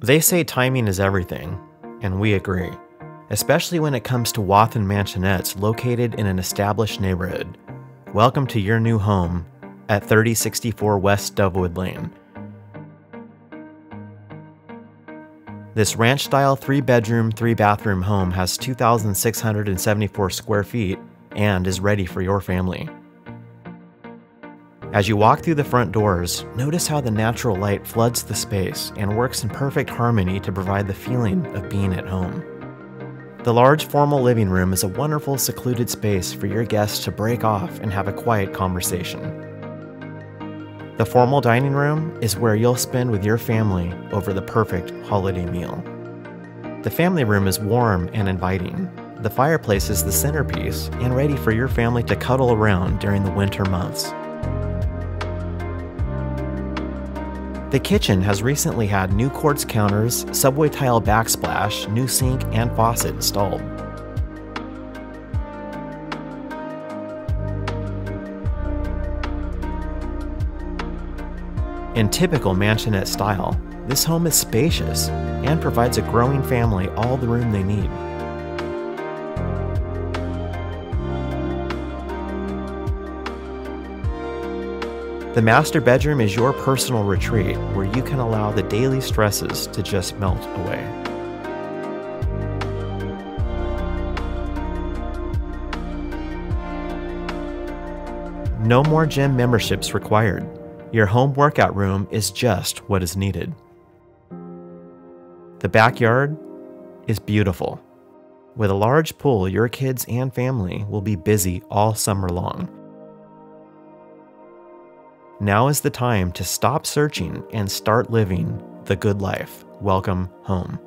They say timing is everything, and we agree, especially when it comes to Wathen Mansionettes located in an established neighborhood. Welcome to your new home at 3064 West Dovewood Lane. This ranch-style 3-bedroom, 3-bathroom home has 2,674 square feet and is ready for your family. As you walk through the front doors, notice how the natural light floods the space and works in perfect harmony to provide the feeling of being at home. The large formal living room is a wonderful secluded space for your guests to break off and have a quiet conversation. The formal dining room is where you'll spend with your family over the perfect holiday meal. The family room is warm and inviting. The fireplace is the centerpiece and ready for your family to cuddle around during the winter months. The kitchen has recently had new quartz counters, subway tile backsplash, new sink, and faucet installed. In typical mansionette style, this home is spacious and provides a growing family all the room they need. The master bedroom is your personal retreat where you can allow the daily stresses to just melt away. No more gym memberships required. Your home workout room is just what is needed. The backyard is beautiful. With a large pool, your kids and family will be busy all summer long. Now is the time to stop searching and start living the good life. Welcome home.